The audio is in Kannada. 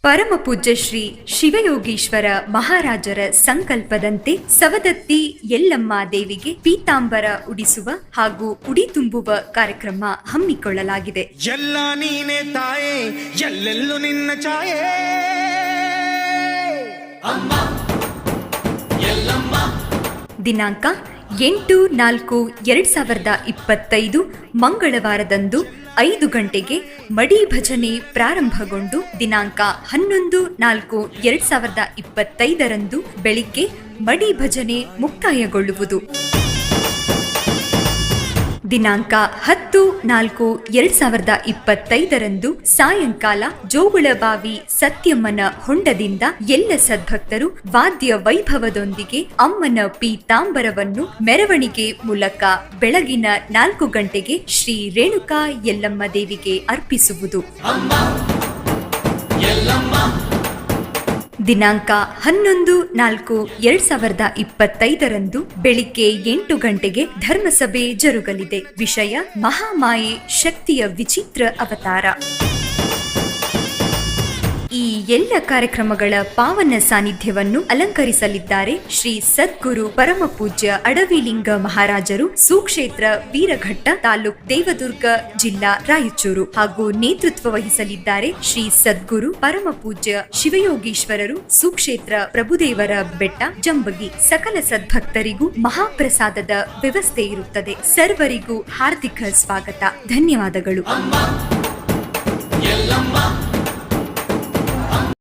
ಪರಮ ಪೂಜ್ಯ ಶ್ರೀ ಶಿವಯೋಗೀಶ್ವರ ಮಹಾರಾಜರ ಸಂಕಲ್ಪದಂತೆ ಸವದತ್ತಿ ಯಲ್ಲಮ್ಮ ದೇವಿಗೆ ಪೀತಾಂಬರ ಉಡಿಸುವ ಹಾಗೂ ಉಡಿ ತುಂಬುವ ಕಾರ್ಯಕ್ರಮ ಹಮ್ಮಿಕೊಳ್ಳಲಾಗಿದೆ. ಎಲ್ಲ ನೀನೆ ತಾಯೇ, ಎಲ್ಲೆಲ್ಲೂ ನಿನ್ನ ಛಾಯೆ ಅಮ್ಮ ಯಲ್ಲಮ್ಮ. ದಿನಾಂಕ 8/4/2025 ಮಂಗಳವಾರದಂದು 5 ಗಂಟೆಗೆ ಮಡಿ ಭಜನೆ ಪ್ರಾರಂಭಗೊಂಡು ದಿನಾಂಕ 11/4/2025 ಬೆಳಿಗ್ಗೆ ಮಡಿ ಭಜನೆ ಮುಕ್ತಾಯಗೊಳ್ಳುವುದು. ದಿನಾಂಕ 10/4/2025 ಸಾಯಂಕಾಲ ಜೋಗುಳಬಾವಿ ಸತ್ಯಮ್ಮನ ಹೊಂಡದಿಂದ ಎಲ್ಲ ಸದ್ಭಕ್ತರು ವಾದ್ಯ ವೈಭವದೊಂದಿಗೆ ಅಮ್ಮನ ಪೀತಾಂಬರವನ್ನು ಮೆರವಣಿಗೆ ಮೂಲಕ ಬೆಳಗಿನ 4 ಗಂಟೆಗೆ ಶ್ರೀ ರೇಣುಕಾ ಯಲ್ಲಮ್ಮ ದೇವಿಗೆ ಅರ್ಪಿಸುವುದು. ದಿನಾಂಕ 11/4/2025 ಬೆಳಿಗ್ಗೆ 8 ಗಂಟೆಗೆ ಧರ್ಮಸಭೆ ಜರುಗಲಿದೆ. ವಿಷಯ ಮಹಾಮಾಯೆ ಶಕ್ತಿಯ ವಿಚಿತ್ರ ಅವತಾರ. ಈ ಎಲ್ಲ ಕಾರ್ಯಕ್ರಮಗಳ ಪಾವನ ಸಾನ್ನಿಧ್ಯವನ್ನು ಅಲಂಕರಿಸಲಿದ್ದಾರೆ ಶ್ರೀ ಸದ್ಗುರು ಪರಮ ಪೂಜ್ಯ ಅಡವಿಲಿಂಗ ಮಹಾರಾಜರು, ಸುಕ್ಷೇತ್ರ ವೀರಘಟ್ಟ, ತಾಲೂಕ್ ದೇವದುರ್ಗ, ಜಿಲ್ಲಾ ರಾಯಚೂರು. ಹಾಗೂ ನೇತೃತ್ವ ವಹಿಸಲಿದ್ದಾರೆ ಶ್ರೀ ಸದ್ಗುರು ಪರಮ ಪೂಜ್ಯ ಶಿವಯೋಗೀಶ್ವರರು, ಸುಕ್ಷೇತ್ರ ಪ್ರಭುದೇವರ ಬೆಟ್ಟ, ಜಂಬಗಿ. ಸಕಲ ಸದ್ಭಕ್ತರಿಗೂ ಮಹಾಪ್ರಸಾದದ ವ್ಯವಸ್ಥೆ ಇರುತ್ತದೆ. ಸರ್ವರಿಗೂ ಹಾರ್ದಿಕ ಸ್ವಾಗತ. ಧನ್ಯವಾದಗಳು. ಯಲ್ಲಮ್ಮ.